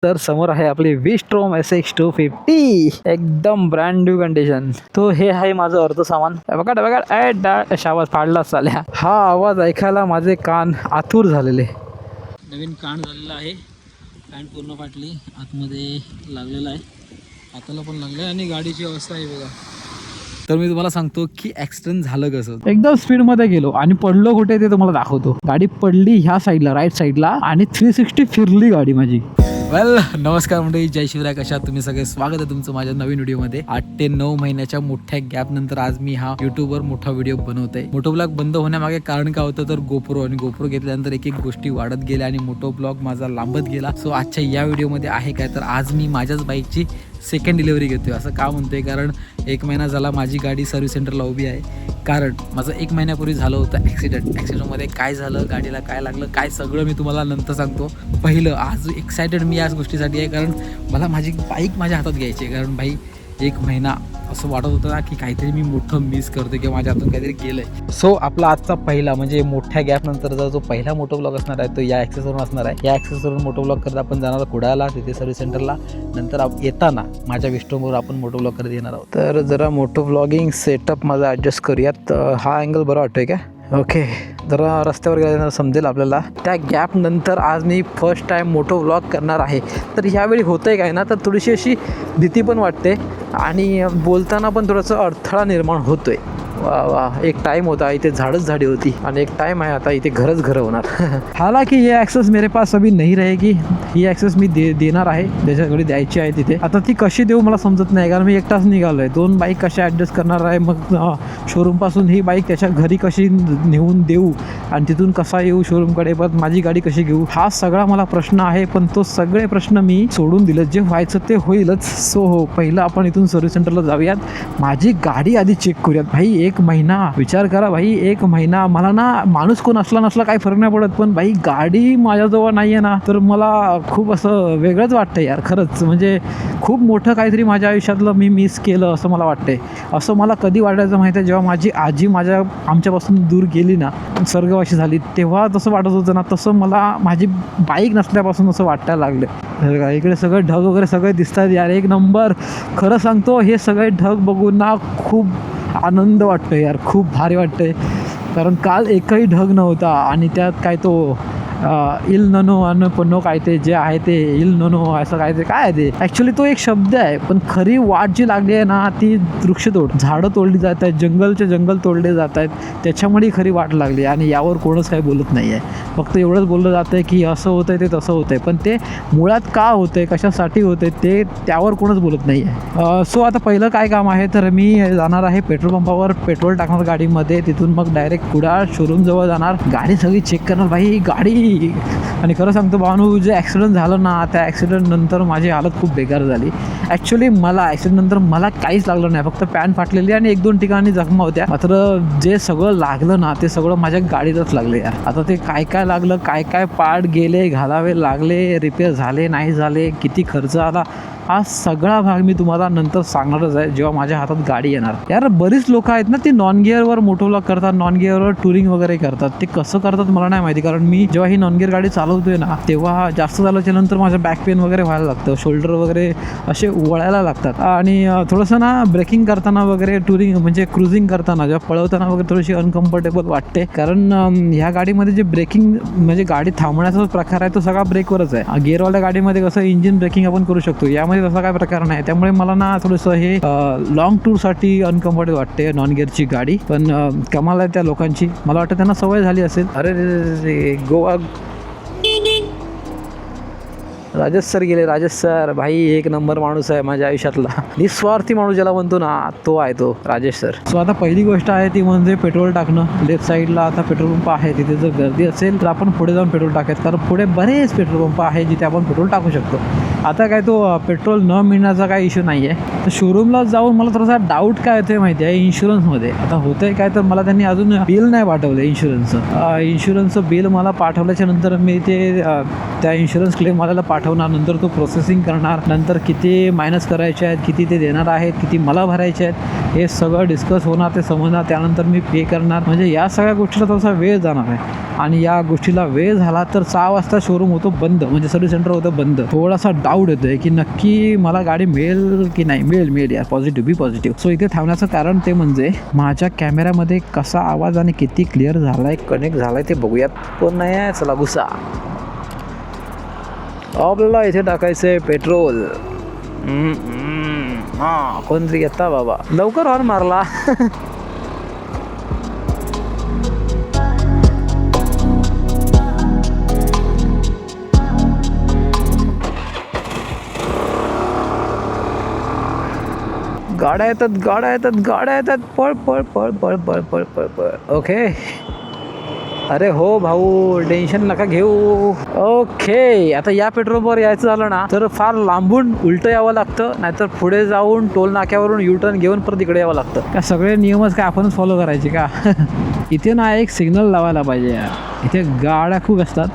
तर समोर आहे आपली विस्ट्रोम SX250 एकदम ब्रँड न्यू कंडिशन. तो हे आहे माझं अर्ध सामान. बघा शाबास फाडला चाल्या. हा आवाज ऐकायला माझे कान आतुर झालेले. नवीन कान झालेला आहे. पॅन्ट पूर्ण फाटली, आतमध्ये लागलेला आहे, हाताला पण लागलं आणि गाडीची अवस्था आहे बघा. तर मी तुम्हाला सांगतो की ॲक्सिडेंट झालं कसं. एकदम स्पीडमध्ये गेलो आणि पडलो कुठे ते तुम्हाला दाखवतो. गाडी पडली ह्या साईडला, राईट साईडला, आणि 360 फिरली गाडी माझी. वेल नमस्कार मंडळी, जय शिवराय. कशा तुम्ही सगळे? स्वागत आहे तुमचं माझ्या नवीन व्हिडिओमध्ये. 8 ते 9 महिन्याच्या मोठ्या गॅप नंतर आज मी हा युट्यूबवर मोठा व्हिडिओ बनवतोय. मोठो ब्लॉग बंद होण्यामागे कारण काय होतं, तर गोप्रो घेतल्यानंतर एक एक गोष्टी वाढत गेल्या आणि मोठो ब्लॉग माझा लांबत गेला. सो आजच्या या व्हिडिओमध्ये आहे काय, तर आज मी माझ्याच बाईकची सेकंड डिलिव्हरी घेतोय. असं का म्हणतोय, कारण 1 महिना झाला माझी गाडी सर्व्हिस सेंटरला उभी आहे. कारण माझं 1 महिन्यापूर्वी झालं होतं ॲक्सिडेंटमध्ये काय झालं, गाडीला काय लागलं, काय सगळं मी तुम्हाला नंतर सांगतो. पहिलं आज एक्सायटेड मी याच गोष्टीसाठी आहे, कारण मला माझी बाईक माझ्या हातात घ्यायची आहे. कारण भाई 1 महिना असं वाटत होतं ना की काहीतरी मी मोठं मिस करतो किंवा माझ्या हातून काहीतरी गेलं आहे. सो आपला आजचा पहिला म्हणजे मोठ्या गॅप नंतरचा जो पहिला मोठो ब्लॉग असणार आहे तो या ॲक्सेसवरून असणार आहे. या ॲक्सेसवरून मोठो ब्लॉग करता आपण जाणार कुडाळला, तिथे सर्व्हिस सेंटरला. नंतर येताना माझ्या विस्ट्रोमवर आपण मोठो ब्लॉग करत येणार आहोत. तर जरा मोठो ब्लॉगिंग सेटअप माझा ॲडजस्ट करूयात. हा अँगल बरा वाटतोय का? ओके, जरा रस्त्यावर गेल्यानंतर समजेल आपल्याला. त्या गॅप नंतर आज मी फर्स्ट टाईम मोठो व्लॉग करणार आहे. तर ह्यावेळी होतं आहे काय ना, तर थोडीशी अशी भीती पण वाटते आणि बोलताना पण थोडंसं अडथळा निर्माण होतोय. वा एक टाइम होता इथे झाडच झाडी होती आणि एक टाइम आहे आता इथे घरच घर होणार. हालांकि ये ॲक्सेस मेरे पास अभी नहीं रहेगी. ही ॲक्सेस मी देणार आहे, ज्याच्याकडे द्यायची आहे तिथे. आता ती कशी देऊ मला समजत नाही, कारण मी एकटाच निघालो आहे. 2 बाईक कशा ॲडजस्ट करणार आहे, मग शोरूमपासून ही बाईक त्याच्या घरी कशी नेऊन देऊ आणि तिथून कसा येऊ शोरूमकडे, पण माझी गाडी कशी घेऊ, हा सगळा मला प्रश्न आहे. पण तो सगळे प्रश्न मी सोडून दिले, जे व्हायचं ते होईलच. सो हो, पहिलं आपण इथून सर्व्हिस सेंटरला जाऊयात, माझी गाडी आधी चेक करूयात. भाई 1 महिना विचार करा भाई, 1 महिना. मला ना माणूस कोण असला नसला काही फरक नाही पडत, पण भाई गाडी माझ्याजवळ नाही आहे ना, तर मला खूप असं वेगळंच वाटतं यार. खरंच म्हणजे खूप मोठं काहीतरी माझ्या आयुष्यातलं मी मिस केलं असं मला वाटतंय. असं मला कधी वाटायचं माहिती आहे, जेव्हा माझी आजी आमच्यापासून दूर गेली ना, स्वर्गवासी झाली, तेव्हा तसं वाटत होतं ना, तसं मला माझी बाईक नसल्यापासून असं वाटायला लागलं. इकडे सगळे ढग वगैरे सगळे दिसतात यार, 1 नंबर. खरं सांगतो, हे सगळे ढग बघून ना खूप आनंद वाटतो यार, खूप भारी वाटतंय. कारण काल एकही ढग नव्हता आणि त्यात काय तो इल ननो अन पन्नो काय ते जे आहे ते इल ननो असं काय ते काय आहे ते, ॲक्च्युली तो एक शब्द आहे. पण खरी वाट जी लागली आहे ना, ती वृक्षतोड, झाडं तोडली जात आहेत, जंगल तोडले जात आहेत, त्याच्यामुळे खरी वाट लागली. आणि यावर कोणच काही बोलत नाही आहे. फक्त एवढंच बोललं जातं आहे की असं होतं आहे, ते तसं होतं आहे, पण ते मुळात का होतं आहे, कशासाठी होतं आहे, ते त्यावर कोणच बोलत नाही आहे. सो आता पहिलं काय काम आहे, तर मी जाणार आहे पेट्रोल पंपावर, पेट्रोल टाकणार गाडीमध्ये. तिथून मग डायरेक्ट कुडाळ शोरूमजवळ जाणार, गाडी सगळी चेक करणार. भाई गाडी, आणि खरं सांगतो भावानू, जे ॲक्सिडेंट झालं ना, त्या ॲक्सिडेंट नंतर माझी हालत खूप बेकार झाली. ॲक्च्युली मला ॲक्सिडेंट नंतर मला काहीच लागलं नाही, फक्त पॅन्ट फाटलेली आणि 1-2 ठिकाणी जखमा होत्या. मात्र जे सगळं लागलं ना, ते सगळं माझ्या गाडीतच लागले यार. आता ते काय काय लागलं, काय काय पार्ट गेले, घालावे लागले, रिपेअर झाले नाही झाले, किती खर्च आला, हा सगळा भाग मी तुम्हाला नंतर सांगणारच आहे, जेव्हा माझ्या हातात गाडी येणार. यार बरीच लोक आहेत ना, ती नॉन गिअरवर मोठो व्लॉग करतात, नॉन गिअरवर टुरिंग वगैरे करतात. ते कसं करतात मला नाही माहिती, कारण मी जेव्हा ही नॉन गिअर गाडी चालवतोय ना, तेव्हा जास्त चालवच्या नंतर माझं बॅक पेन वगैरे व्हायला लागतं, शोल्डर वगैरे असे वळायला लागतात. आणि थोडंसं ना ब्रेकिंग करताना वगैरे, टुरिंग म्हणजे क्रुझिंग करताना, जेव्हा पळवताना वगैरे थोडीशी अनकम्फर्टेबल वाटते. कारण ह्या गाडीमध्ये जे ब्रेकिंग म्हणजे गाडी थांबण्याचा प्रकार आहे तो सगळा ब्रेकवरच आहे. गिअरवाल्या गाडीमध्ये कसं इंजिन ब्रेकिंग आपण करू शकतो, यामध्ये तसा काय प्रकार नाही. त्यामुळे मला ना थोडंसं हे लॉंग टूरसाठी अनकम्फर्टेबल वाटते नॉन गिअरची गाडी. पण कमाल आहे त्या लोकांची, मला वाटतं त्यांना सवय झाली असेल. अरे रे गोवा, राजेश सर गेले. राजेश सर भाई 1 नंबर माणूस आहे माझ्या आयुष्यातला, निस्वार्थी माणूस ज्याला म्हणतो ना, तो आहे तो राजेश सर. सो आता पहिली गोष्ट आहे ती म्हणजे पेट्रोल टाकणं. लेफ्ट साईडला आता पेट्रोल पंप आहे, तिथे जर गर्दी असेल तर आपण पुढे जाऊन पेट्रोल टाकायचं, कारण पुढे बरेच पेट्रोल पंप आहे जिथे आपण पेट्रोल टाकू शकतो. आता काय तो पेट्रोल न मिळण्याचा काही इश्यू नाही आहे. तर शोरूमला जाऊन मला थोडासा डाऊट काय होते माहिती आहे, इन्शुरन्समध्ये. आता होतं आहे काय, तर मला त्यांनी अजून बिल नाही पाठवलं इन्शुरन्सचं. इन्शुरन्सचं बिल मला पाठवल्याच्या नंतर मी ते त्या इन्शुरन्स क्लेमवाल्याला पाठवणार, नंतर तो प्रोसेसिंग करणार, नंतर किती मायनस करायचे आहेत, किती ते देणार आहेत, किती मला भरायचे आहेत, हे सगळं डिस्कस होणार, ते समजणार, त्यानंतर मी पे करणार. म्हणजे या सगळ्या गोष्टीला थोडासा वेळ जाणार आहे. आणि या गोष्टीला वेळ झाला तर 6 वाजता शोरूम होतो बंद, म्हणजे सर्व्हिस सेंटर होतं बंद. थोडासा डाऊट येतो आहे की नक्की मला गाडी मिळेल की नाही. मिळेल यार, पॉझिटिव्ह बी पॉझिटिव्ह. सो इथे थांबण्याचं कारण ते म्हणजे माझ्या कॅमेऱ्यामध्ये कसा आवाज आणि किती क्लिअर झाला आहे, कनेक्ट झाला आहे ते बघूयात. कोण नाही आहे, चला गुस्सा. आपल्याला इथे टाकायचं आहे पेट्रोल. हां, कोणतरी येता बाबा, लवकर हॉर्न मारला. गाड्या येतात. पळ. ओके. अरे हो भाऊ, टेन्शन नका घेऊ. ओके, आता या पेट्रोल पंपवर यायचं झालं ना तर फार लांबून उलटं यावं लागतं, नाहीतर पुढे जाऊन टोल नाक्यावरून युटर्न घेऊन परत इकडे यावं लागतं. का सगळे नियमच काय आपणच फॉलो करायचे का? इथे ना एक सिग्नल लावायला पाहिजे. इथे गाड्या खूप असतात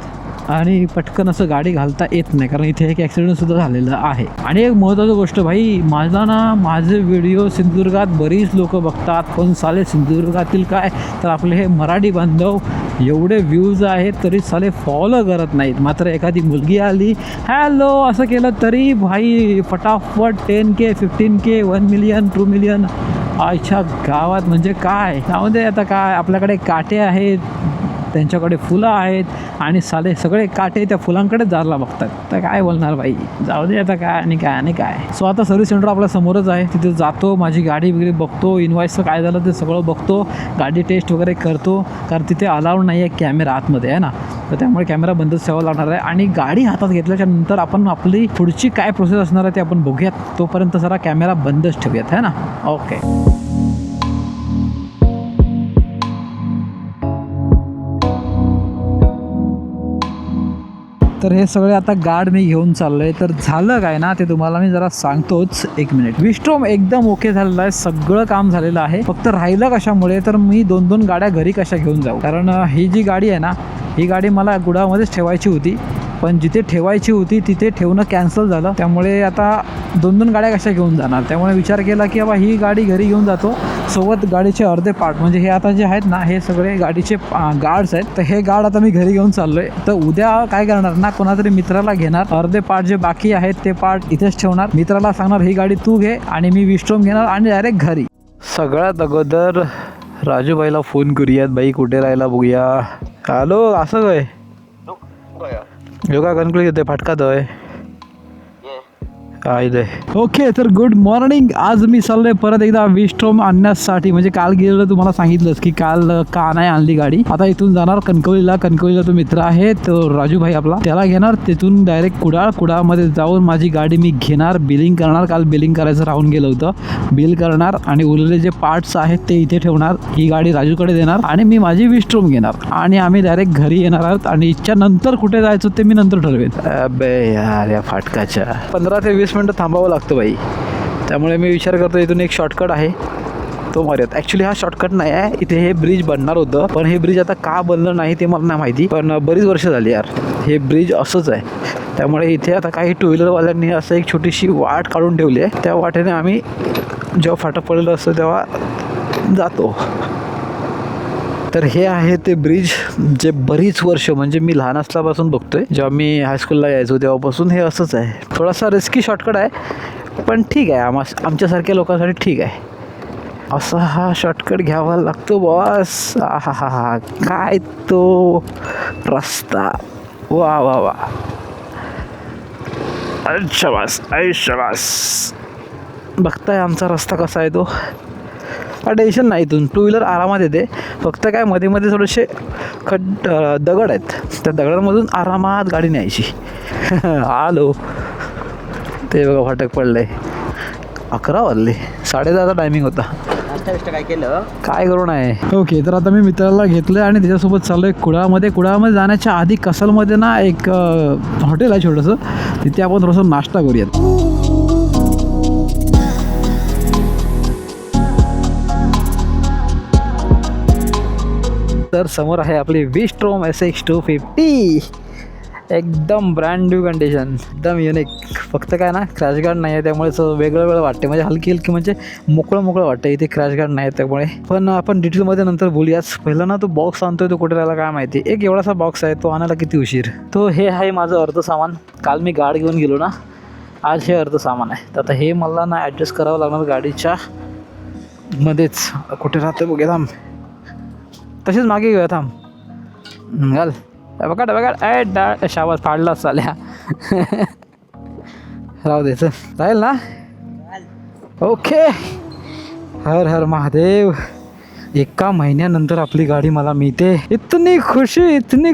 आणि पटकन असं गाडी घालता येत नाही, कारण इथे एक ॲक्सिडेंटसुद्धा झालेलं आहे. आणि एक महत्त्वाची गोष्ट भाई, माझे व्हिडिओ सिंधुदुर्गात बरीच लोक बघतात, पण साले सिंधुदुर्गातील काय तर आपले हे मराठी बांधव एवढे व्ह्यूज आहेत तरी साले फॉलो करत नाहीत. मात्र एखादी मुलगी आली, हॅलो असं केलं तरी भाई फटाफट 10K 15K 1 मिलियन 2 मिलियन. अच्छा गावात म्हणजे काय, त्यामध्ये आता काय आपल्याकडे काटे आहेत, त्यांच्याकडे फुलं आहेत आणि साले सगळे काटे त्या फुलांकडे जायला बघतात. तर काय बोलणार भाई, जाऊ दे आता काय. सो आता सर्व्हिस सेंटर आपल्या समोरच आहे, तिथे जातो, माझी गाडी वगैरे बघतो, इनवॉइसचं काय झालं ते सगळं बघतो, गाडी टेस्ट वगैरे करतो, कारण तिथे अलाउड नाही आहे कॅमेरा आतमध्ये आहे ना, तर त्यामुळे कॅमेरा बंदच ठेवावा लागणार आहे. आणि गाडी हातात घेतल्याच्या नंतर आपण आपली पुढची काय प्रोसेस असणार आहे ते आपण बघूयात. तोपर्यंत जरा कॅमेरा बंदच ठेवूयात है ना. ओके. तर हे सगळे आता गार्ड मी घेऊन चाललोय. तर झालं काय ना ते तुम्हाला मी जरा सांगतोच, 1 मिनिट. विस्ट्रोम एकदम ओके झालेलं आहे, सगळं काम झालेलं आहे. फक्त राहिलं कशामुळे तर मी 2 गाड्या घरी कशा घेऊन जाऊ, कारण ही जी गाडी आहे ना ही गाडी मला गुडामध्येच ठेवायची होती, पण जिथे ठेवायची होती तिथे ठेवणं कॅन्सल झालं. त्यामुळे आता 2 गाड्या कशा घेऊन जाणार, त्यामुळे विचार केला की बाबा ही गाडी घरी घेऊन जातो, सोबत गाडीचे अर्धे पार्ट, म्हणजे हे आता जे आहेत ना हे सगळे गाडीचे गार्ड्स आहेत, तर हे गार्ड आता मी घरी घेऊन चाललोय. तर उद्या काय करणार ना, कोणातरी मित्राला घेणार, अर्धे पार्ट जे बाकी आहेत ते पार्ट इथेच ठेवणार, मित्राला सांगणार ही गाडी तू घे आणि मी विस्ट्रोम घेणार आणि डायरेक्ट घरी. सगळ्यात अगोदर राजूभाईला फोन करूयात, बाई कुठे राहायला बघूया. हॅलो, असं काय योगा कणकळी येते फाटकात आहे. ओके, तर गुड मॉर्निंग. आज मी चाललोय परत एकदा विस्ट्रोम आणण्यासाठी. म्हणजे काल गेलेलं तुम्हाला सांगितलंच की काल का नाही आणली गाडी. आता इथून जाणार कणकवलीला तो मित्र आहे तो राजूभाई आपला, त्याला घेणार, तिथून डायरेक्ट कुडाळमध्ये जाऊन माझी गाडी मी घेणार, बिलिंग करणार. काल बिलिंग करायचं राहून गेलं होतं, बिल करणार आणि उरलेले जे पार्ट्स आहेत ते इथे ठेवणार, ही गाडी राजूकडे देणार आणि मी माझी विस्ट्रोम घेणार आणि आम्ही डायरेक्ट घरी येणार आहोत. आणि इच्छा नंतर कुठे जायचं ते मी नंतर ठरवेन. अबे यार, या फाटकाच्या 15 ते 20 मिनटं थांबावं लागतं बाई, त्यामुळे मी विचार करतो इथून एक शॉर्टकट आहे तो मारूयात. ॲक्च्युली हा शॉर्टकट नाही आहे, इथे हे ब्रिज बनणार होतं, पण हे ब्रिज आता का बनलं नाही ते मला नाही माहिती, पण बरीच वर्ष झाली यार हे ब्रिज असंच आहे. त्यामुळे इथे आता काही टू व्हीलरवाल्यांनी असं एक छोटीशी वाट काढून ठेवली आहे, त्या वाटेने आम्ही जेव्हा फाटक पडलेलं असतं तेव्हा जातो. तर हे आहे ते ब्रिज, जे बरीच वर्ष, म्हणजे मी लहान असल्यापासून बघतोय, जेव्हा मी हायस्कूलला यायचो तेव्हापासून हे असंच आहे. थोडासा रिस्की शॉर्टकट आहे, पण ठीक आहे, आमच्यासारख्या लोकांसाठी ठीक आहे. असा हा शॉर्टकट घ्यावा लागतो बॉस. हा काय तो रस्ता, वा वा वा, शाबास. बघताय आमचा रस्ता कसा आहे तो. टेन्शन नाही, इथून टू व्हीलर आरामात येते. फक्त काय मध्ये थोडेसे दगड आहेत, त्या दगडांमधून आरामात गाडी न्यायची. आलो ते बघा, फाटक पडलंय. 11 वाजले, 10:30 टायमिंग होता. काय केलं काय करू नाही. ओके, तर आता मी मित्राला घेतलं आणि त्याच्यासोबत चाललोय कुडाळमध्ये. जाण्याच्या आधी कसलमध्ये ना एक हॉटेल आहे छोटंसं, तिथे आपण थोडंसं नाश्ता करूयात. तर समोर आहे आपली विस्ट्रोम SX 250. एकदम ब्रँड न्यू कंडिशन, एकदम युनिक. फक्त काय ना क्रॅश गार्ड नाही आहे त्यामुळे वेगळं वेगळं वाटते, म्हणजे हलकी हलकी म्हणजे मोकळं वाटतं. इथे क्रॅश गार्ड नाही आहे त्यामुळे. पण आपण डिटेलमध्ये नंतर बोलूयाच. पहिलं ना तो बॉक्स आणतोय तो कुठे राहिला काय माहिती. एक एवढासा बॉक्स आहे तो आणायला किती उशीर. तो हे आहे माझं अर्ध सामान. काल मी गाड घेऊन गेलो ना, आज हे अर्ध सामान आहे. तर आता हे मला ना ॲडजस्ट करावं लागणार गाडीच्या मध्येच. कुठे राहतं बघूया थांब, तसेच मागे घेऊया थांब. घाल बघा शाबास फाडलाच चाल्या. राहू दे चल, राहील ना. ओके. हर हर महादेव. एका महिन्यानंतर आपली गाडी मला मिळते. इतनी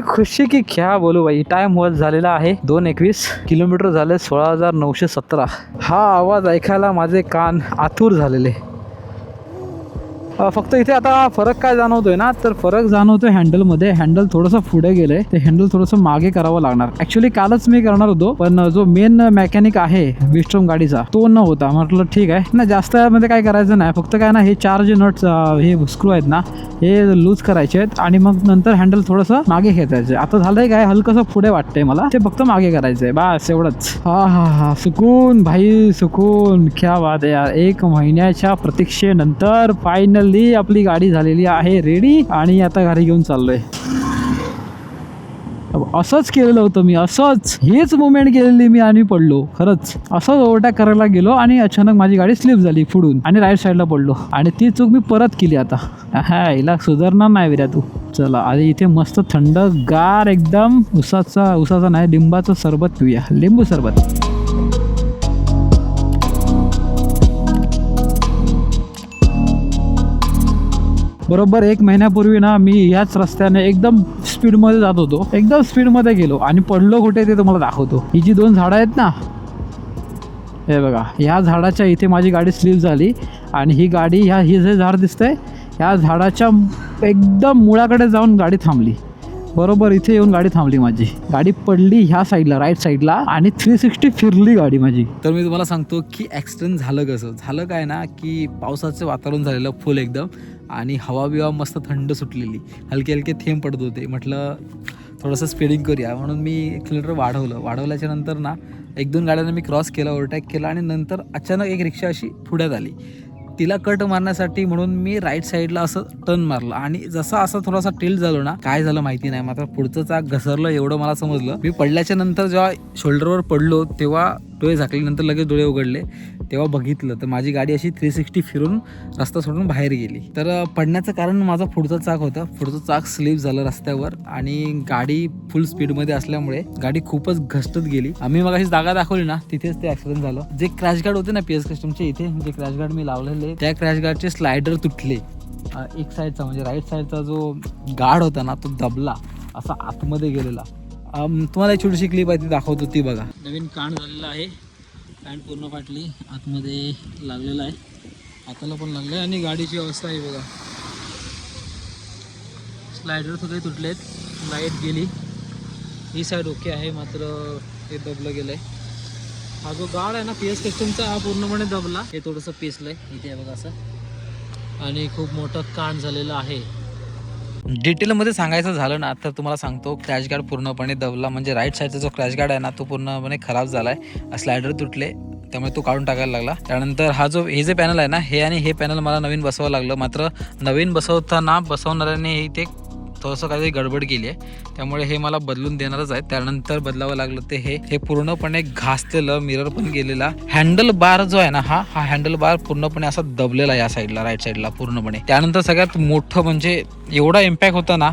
खुशी की क्या बोलू भाई. टाइम होत झालेला आहे 2:21. किलोमीटर झाले 16,917. हा आवाज ऐकायला माझे कान आतुर झालेले. फक्त इथे आता फरक काय जाणवतोय ना, तर फरक जाणवतोय हँडलमध्ये. हँडल थोडंसं पुढे गेलंय, ते हँडल थोडंसं मागे करावं लागणार. ॲक्च्युली कालच मी करणार होतो, पण जो मेन मेकॅनिक आहे विस्ट्रोम गाडीचा तो न होता. म्हटलं ठीक आहे ना, जास्त मध्ये काय करायचं नाही. फक्त काय ना, हे 4 जे नट्स हे स्क्रू आहेत ना, हे लूज करायचे आहेत आणि मग नंतर हँडल थोडंसं मागे खेचायचं. आता झालंय काय, हलकंसं पुढे वाटतंय मला, ते फक्त मागे करायचंय बस, एवढंच. हा सुकून भाई सुकून. क्या बात आहे यार. 1 महिन्याच्या प्रतीक्षेनंतर फायनल आपली गाडी झालेली आहे रेडी आणि आता घरी घेऊन चाललोय. असंच केलेलं होतं मी, असंच हेच मुवमेंट केलेली मी आणि पडलो. खरंच असंच ओव्हरटेक करायला गेलो आणि अचानक माझी गाडी स्लिप झाली पुढून आणि राईट साईडला पडलो आणि ती चूक मी परत केली. आता हा हिला सुधारणार नाही विरा तू. चला आधी इथे मस्त थंड गार एकदम उसाचा नाही लिंबाचं सरबत पिऊया. लिंबू सरबत. बरोबर 1 महिन्यापूर्वी ना मी ह्याच रस्त्याने एकदम स्पीडमध्ये जात होतो. एकदम स्पीडमध्ये गेलो आणि पडलो कुठे ते तुम्हाला दाखवतो. ही जी 2 झाडं आहेत ना, हे बघा, ह्या झाडाच्या इथे माझी गाडी स्लिप झाली आणि ही गाडी ही जे झाड दिसतंय ह्या झाडाच्या एकदम मुळाकडे जाऊन गाडी थांबली. बरोबर इथे येऊन गाडी थांबली माझी. गाडी पडली ह्या साईडला, राईट साईडला, आणि 360 फिरली गाडी माझी. तर मी तुम्हाला सांगतो की ॲक्सिडेंट झालं कसं झालं. काय ना की पावसाचं वातावरण झालेलं फुल एकदम आणि हवा बिवा मस्त थंड सुटलेली, हलके हलके थेंब पडत होते. म्हटलं थोडंसं स्पीडिंग करूया म्हणून मी एक्सिलेटर वाढवल्याच्या नंतर ना 1-2 गाड्यांना मी क्रॉस केला, ओव्हरटेक केला आणि नंतर अचानक एक रिक्षा अशी पुढ्यात आली. तिला कट मारण्यासाठी म्हणून मी राईट साईडला असं टर्न मारलं आणि असं थोडासा टिल्ट झालो ना, काय झालं माहिती नाही, मात्र पुढचं चाक घसरलं एवढं मला समजलं. मी पडल्याच्या नंतर जेव्हा शोल्डरवर पडलो तेव्हा डोळे झाकले, नंतर लगेच डोळे उघडले तेव्हा बघितलं तर माझी गाडी अशी 360 फिरून रस्ता सोडून बाहेर गेली. तर पडण्याचं कारण माझा पुढचं चाक होतं. पुढचं चाक स्लिप झालं रस्त्यावर आणि गाडी फुल स्पीडमध्ये असल्यामुळे गाडी खूपच घसटत गेली. आम्ही मग अशी जागा दाखवली ना, तिथेच ते ॲक्सिडेंट झालं. जे क्रॅश गार्ड होते ना PS कस्टमचे इथे, जे क्रॅश गार्ड मी लावलेले, त्या क्रॅश गार्डचे स्लायडर तुटले. एक साईडचा म्हणजे राईट साईडचा जो गार्ड होता ना तो दबला, असा आतमध्ये गेलेला. तुम्हाला एक छोटीशी क्लिप आहे ती दाखवतो, ती बघा. नवीन कांड झालेला आहे, पॅन्ट पूर्ण फाटली, आतमध्ये लागलेला आहे, हाताला पण लागलं आहे आणि गाडीची अवस्था आहे बघा. स्लायडर सगळे तुटलेत, लाईट गेली. ही साईड ओके आहे, मात्र हे दबलं गेलं आहे. हा जो गार्ड आहे ना PS कस्टमचा, हा पूर्णपणे दबला. हे थोडंसं पेसलं आहे इथे बघा असं, आणि खूप मोठं कांड झालेलं आहे. डिटेलमध्ये सांगायचं झालं ना तर तुम्हाला सांगतो, क्रॅश गार्ड पूर्णपणे दबला, म्हणजे राईट साईडचा जो क्रॅश गार्ड आहे ना तो पूर्णपणे खराब झाला आहे. स्लायडर तुटले त्यामुळे तो काढून टाकायला लागला. त्यानंतर हे जे पॅनल आहे ना, हे आणि हे पॅनल मला नवीन बसवावं लागलं. मात्र नवीन बसवणाऱ्याने इथे थोडंसं काहीतरी गडबड केली आहे, त्यामुळे हे मला बदलून देणारच आहे. त्यानंतर बदलावं लागलं ते हे पूर्णपणे घासलेलं, मिरर पण गेलेला. हँडल बार जो आहे ना, हा हँडल बार पूर्णपणे असा दबलेला या साईडला, राईट साईडला पूर्णपणे. त्यानंतर सगळ्यात मोठं म्हणजे एवढा इम्पॅक्ट होता ना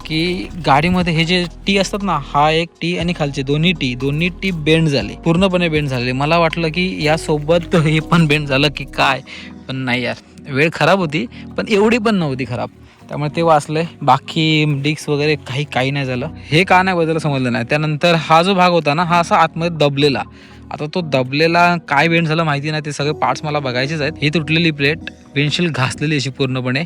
की गाडीमध्ये हे जे टी असतात ना, हा एक टी आणि खालचे दोन्ही टी बेंड झाले, पूर्णपणे बेंड झाले. मला वाटलं की यासोबत हे पण बेंड झालं की काय, पण नाही यार, वेळ खराब होती पण एवढी पण नव्हती खराब, त्यामुळे ते वाचलंय. बाकी डिस्क वगैरे काही नाही झालं. हे का नाही बदललं समजलं नाही. त्यानंतर हा जो भाग होता ना, हा असा आतमध्ये दबलेला. आता तो दबलेला काय बेंड झालं माहिती नाही, ते सगळे पार्ट्स मला बघायचेच आहेत. ही तुटलेली प्लेट, विंडशील्ड घासलेली अशी पूर्णपणे,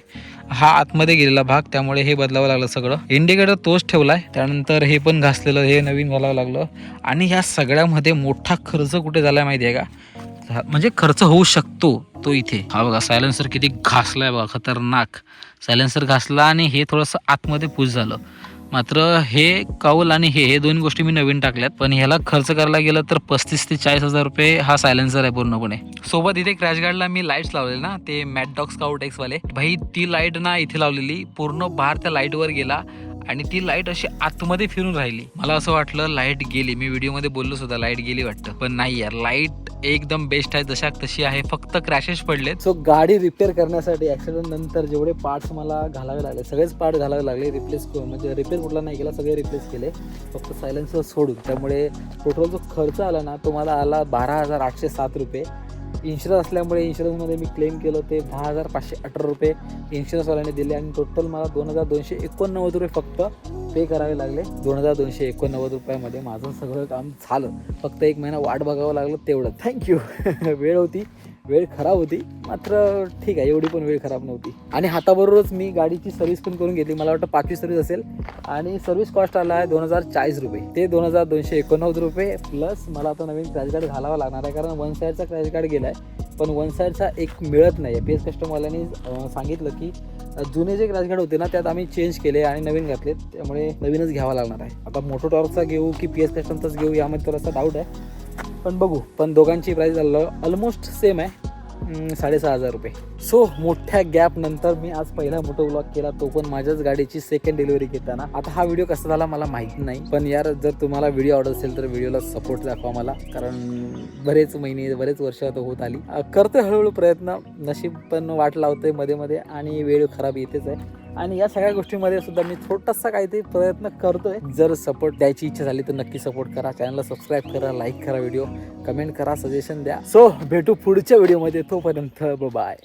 हा आतमध्ये गेलेला भाग, त्यामुळे हे बदलावं लागलं सगळं. इंडिकेटर तोच ठेवलाय. त्यानंतर हे पण घासलेलं, हे नवीन घालावं लागलं. आणि ह्या सगळ्यामध्ये मोठा खर्च कुठे झालाय माहिती आहे का, म्हणजे खर्च होऊ शकतो तो इथे. हा बघा सायलेन्सर किती घासलाय बघा, खतरनाक सायलेन्सर घासला आणि हे थोडंसं आतमध्ये पुश झालं. मात्र हे कौल आणि हे दोन गोष्टी मी नवीन टाकल्यात, पण ह्याला खर्च करायला गेलं तर 35 ते 40 हजार रुपये हा सायलेन्सर आहे पूर्णपणे. सोबत इथे क्रॅश गार्डला मी लाईट्स लावलेले ना, ते मॅट डॉग स्काउट एक्स वाले, भाई ती लाईट ना इथे लावलेली, पूर्ण बार त्या लाईटवर गेला आणि ती लाईट अशी आतमध्ये फिरून राहिली. मला असं वाटलं लाईट गेली, मी व्हिडिओमध्ये बोललो सुद्धा लाईट गेली वाटतं, पण नाही यार, लाईट एकदम बेस्ट आहे, जशा तशी आहे, फक्त क्रॅशेस पडलेत. सो गाडी रिपेअर करण्यासाठी ऍक्सिडेंट नंतर जेवढे पार्ट्स मला घालावे लागले, सगळेच पार्ट घालावे लागले, रिप्लेस करून, म्हणजे रिपेअर कुठला नाही केला, सगळे रिप्लेस केले फक्त सायलेन्सर सोडून. त्यामुळे टोटल जो खर्च आला ना तो मला आला 12,807 रुपये. इन्शुरन्स असल्यामुळे इन्शुरन्समध्ये मी क्लेम केलं ते 10,518 रुपये इन्शुरन्सवाल्याने दिले आणि टोटल मला 2,289 रुपये फक्त पे करावे लागले. 2,289 रुपयामध्ये माझं सगळं काम झालं. फक्त 1 महिना वाट बघावं लागलं तेवढं. थँक्यू. वेळ होती, वेळ खराब होती, मात्र ठीक आहे, एवढी पण वेळ खराब नव्हती. आणि हाताबरोबरच मी गाडीची सर्व्हिस पण करून घेतली. मला वाटतं 5वी सर्व्हिस असेल आणि सर्व्हिस कॉस्ट आला आहे 2,040 रुपये. ते 2,289 रुपये प्लस मला आता नवीन क्रॅश गार्ड घालावा लागणार आहे, कारण वन साईडचा क्रॅश गार्ड गेला आहे, पण वन साईडचा एक मिळत नाही आहे. PS कस्टमवाल्याने सांगितलं की जुने जे क्रॅश गार्ड होते ना त्यात आम्ही चेंज केले आणि नवीन घातलेत, त्यामुळे नवीनच घ्यावा लागणार आहे. आता मोटो टॉर्कचा घेऊ की PS कस्टमचाच घेऊ यामध्ये थोडासा डाऊट आहे, पण बघू. पण दोघांची प्राईस ऑलमोस्ट सेम आहे, 6,500 रुपये. सो मोठ्या गॅप नंतर मी आज पहिला मोठो व्लॉग केला, तो पण माझ्याच गाडीची सेकंड डिलिव्हरी घेताना. आता हा व्हिडिओ कसा झाला मला माहिती नाही, पण यार जर तुम्हाला व्हिडिओ आवडत असेल तर व्हिडिओला सपोर्ट दाखवा मला, कारण बरेच महिने बरेच वर्ष आता होत आली. करतोय हळूहळू प्रयत्न, नशीब पण वाट लावतोय मध्ये मध्ये आणि वेळ खराब येतेच आहे. आणि या सगळ्या गोष्टींमध्ये सुद्धा मी छोटासा काहीतरी प्रयत्न करतोय. जर सपोर्ट द्यायची इच्छा झाली तर नक्की सपोर्ट करा, चॅनलला सबस्क्राईब करा, लाईक करा, व्हिडिओ कमेंट करा, सजेशन द्या. सो भेटू पुढच्या व्हिडिओमध्ये, तोपर्यंत बाय.